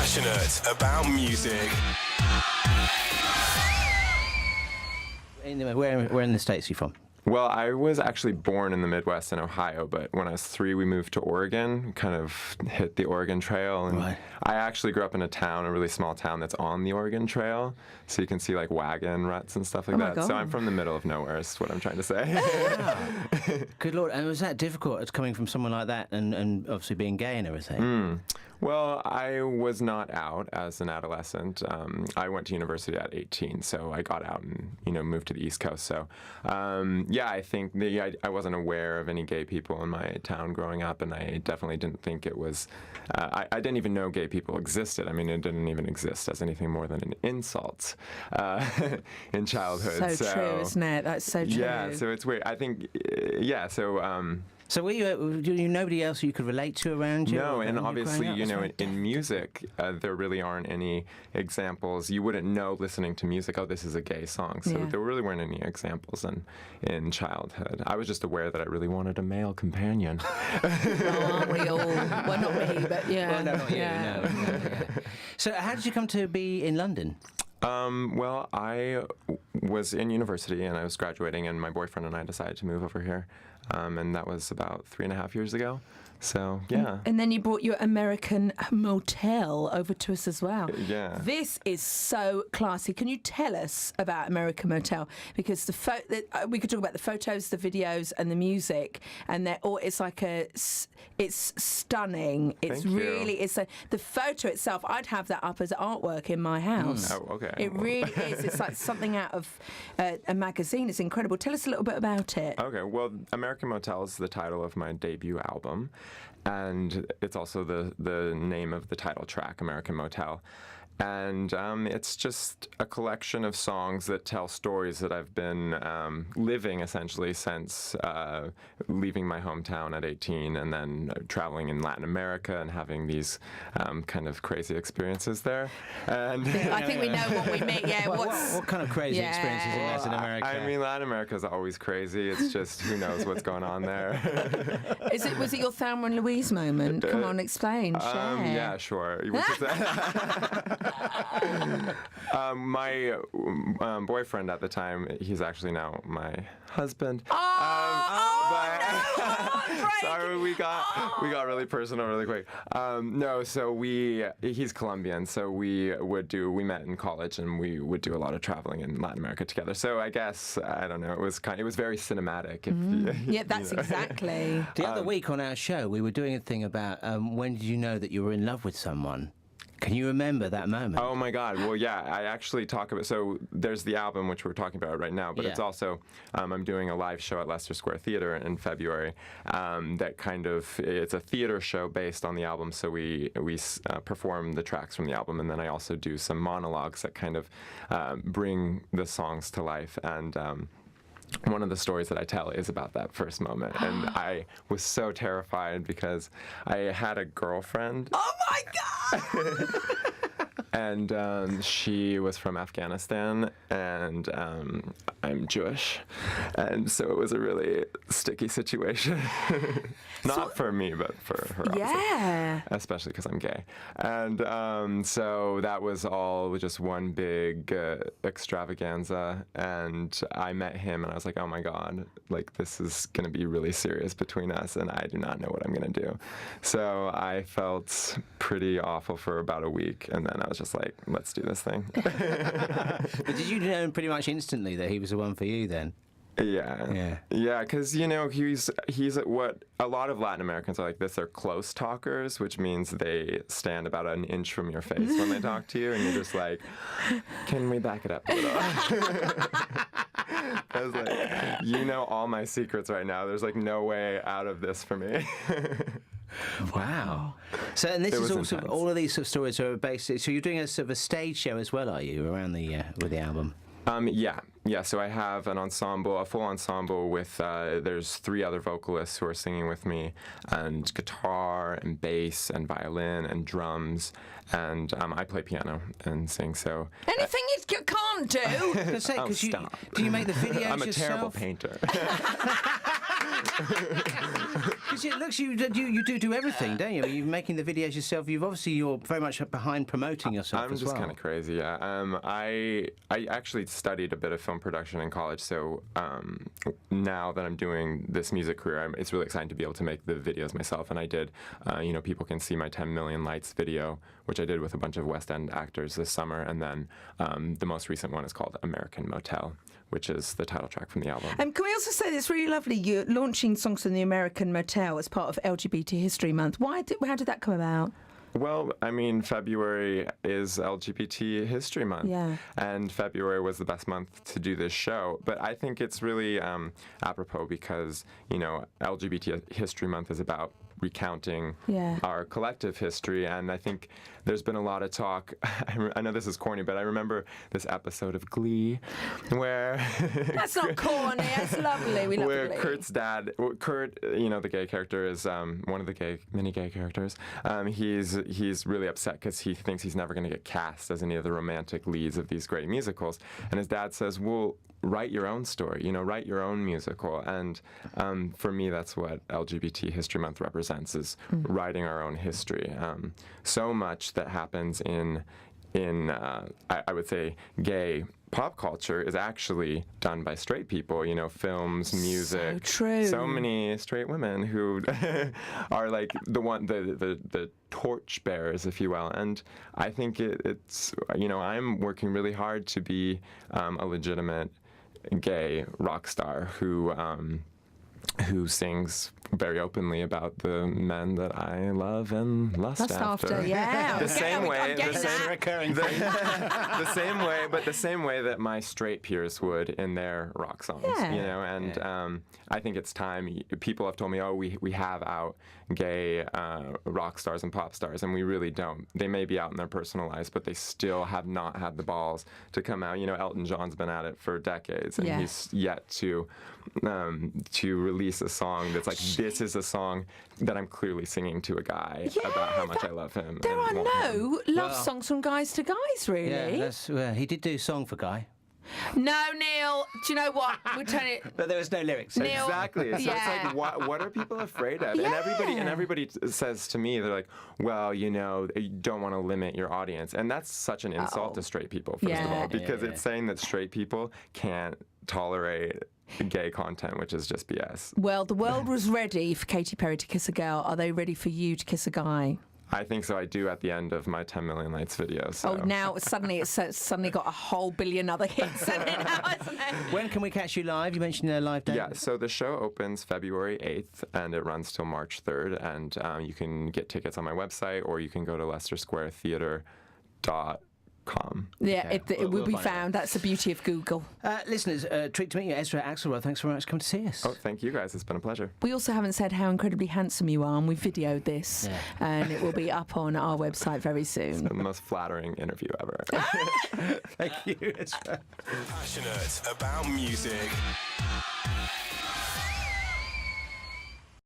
Passionate about music. Where in the States are you from? Well, I was actually born in the Midwest in Ohio, but when I was 3, we moved to Oregon, kind of hit the Oregon Trail. And Right. I actually grew up in a really small town that's on the Oregon Trail, so you can see like wagon ruts and stuff like Oh my that. God. So I'm from the middle of nowhere, is what I'm trying to say. Good Lord. And was that difficult coming from someone like that and obviously being gay and everything? Well, I was not out as an adolescent. I went to university at 18, so I got out and moved to the East Coast. So, I think I wasn't aware of any gay people in my town growing up, and I definitely didn't think it was. I didn't even know gay people existed. I mean, it didn't even exist as anything more than an insult in childhood. So true, isn't it? That's so true. Yeah, so it's weird. I think, So were you nobody else you could relate to around you? No, and when you were obviously, growing up? in music, there really aren't any examples. You wouldn't know listening to music, oh, this is a gay song. So there really weren't any examples in childhood. I was just aware that I really wanted a male companion. Aren't we all? Well, not me, but yeah. Well, no, not you. No. So how did you come to be in London? Well, I was in university and I was graduating, and my boyfriend and I decided to move over here. And that was about 3.5 years ago. So, yeah. And then you brought your American Motel over to us as well. Yeah. This is so classy. Can you tell us about American Motel? Because we could talk about the photos, the videos, and the music, and it's stunning. It's the photo itself. I'd have that up as artwork in my house. Oh, okay. It really is. It's like something out of a magazine. It's incredible. Tell us a little bit about it. Okay. Well, American Motel is the title of my debut album. And it's also the name of the title track, American Motel. And it's just a collection of songs that tell stories that I've been living essentially since leaving my hometown at 18 and then traveling in Latin America and having these kind of crazy experiences there. And I think we know what we mean. Yeah, what kind of crazy experiences in Latin America? I mean, Latin America is always crazy. It's just who knows what's going on there. Was it your Thelma and Louise moment? Come on, explain. Share. Yeah, sure. My boyfriend at the time, he's actually now my husband. Sorry, we got really personal really quick. He's Colombian, so we met in college and we would do a lot of traveling in Latin America together. So I guess, I don't know, it was very cinematic. Yeah, that's exactly. The other week on our show, we were doing a thing about when did you know that you were in love with someone? Can you remember that moment? Oh my God! Well, yeah, I actually talk about. So there's the album which we're talking about right now, but it's also I'm doing a live show at Leicester Square Theatre in February. It's a theater show based on the album. So we perform the tracks from the album, and then I also do some monologues that kind of bring the songs to life. And one of the stories that I tell is about that first moment, and I was so terrified because I had a girlfriend. Oh my God! And she was from Afghanistan, and I'm Jewish, and so it was a really sticky situation. Not for me, but for her. Yeah. Especially because I'm gay. And so that was all just one big extravaganza, and I met him, and I was like, oh my God, like this is going to be really serious between us, and I do not know what I'm going to do. So I felt pretty awful for about a week, and then I was just like, let's do this thing. But did you know pretty much instantly that he was the one for you then? Yeah, because he's what a lot of Latin Americans are like this. They're close talkers, which means they stand about an inch from your face when they talk to you, and you're just like, can we back it up a little? I was like, you know all my secrets right now. There's like no way out of this for me. Wow. So, and this is also intense. all of these sort of stories are based. So you're doing a sort of a stage show as well, are you, around with the album? Yeah. So I have a full ensemble with. There's 3 other vocalists who are singing with me, and guitar and bass and violin and drums, and I play piano and sing. So anything you can't do. Stop. Do you make the videos I'm a yourself? terrible painter. Because it looks you do everything, don't you? I mean, you're making the videos yourself. You're very much behind promoting yourself I'm as just well. kind of crazy, yeah. I actually studied a bit of film production in college, so now that I'm doing this music career, it's really exciting to be able to make the videos myself. And I did, people can see my 10 Million Lights video, which I did with a bunch of West End actors this summer. And then the most recent one is called American Motel, which is the title track from the album. Can we also say that it's really lovely you're launching songs from the American Motel as part of LGBT History Month. How did that come about? Well, I mean, February is LGBT History Month, yeah. And February was the best month to do this show. But I think it's really apropos because, LGBT History Month is about recounting our collective history, and I think there's been a lot of talk. I know this is corny, but I remember this episode of Glee where that's not corny. That's lovely. We love where Glee. Kurt's dad, Kurt, the gay character, is one of the many gay characters. He's really upset because he thinks he's never going to get cast as any of the romantic leads of these great musicals, and his dad says, "Well, write your own story, write your own musical." And for me, that's what LGBT History Month represents, is writing our own history. So much that happens in I would say, gay pop culture is actually done by straight people, films, music. So true. So many straight women who are like the torch bearers, if you will. And I think it's, I'm working really hard to be a legitimate gay rock star who sings very openly about the men that I love and lust after. Yeah. The same way that my straight peers would in their rock songs. I think it's time. People have told me, "Oh, we have out gay rock stars and pop stars," and we really don't. They may be out in their personal lives, but they still have not had the balls to come out. Elton John's been at it for decades, and he's yet to release a song that's like, this is a song that I'm clearly singing to a guy about how much I love him. There are no love songs from guys to guys, really. Yeah, he did do Song for Guy. No, Neil. Do you know what? We're turning it. But there was no lyrics. Neil, exactly. So it's like, what are people afraid of? Yeah. And everybody says to me, they're like, well, you don't want to limit your audience, and that's such an insult to straight people, first of all, because it's saying that straight people can't tolerate gay content, which is just BS. Well, the world was ready for Katy Perry to kiss a girl. Are they ready for you to kiss a guy? I think so. I do at the end of my 10 Million Lights video. So. Oh, now suddenly it's suddenly got a whole billion other hits in it now, hasn't it? When can we catch you live? You mentioned a live date. Yeah, so the show opens February 8th, and it runs till March 3rd. And you can get tickets on my website, or you can go to LeicesterSquareTheatre.com. Yeah, it will be found. That's the beauty of Google. Listeners, treat to meet you, Ezra Axelrod. Thanks very much for coming to see us. Oh, thank you guys. It's been a pleasure. We also haven't said how incredibly handsome you are, and we videoed this, and it will be up on our website very soon. It's been the most flattering interview ever. Thank you, Ezra. Passionate about music.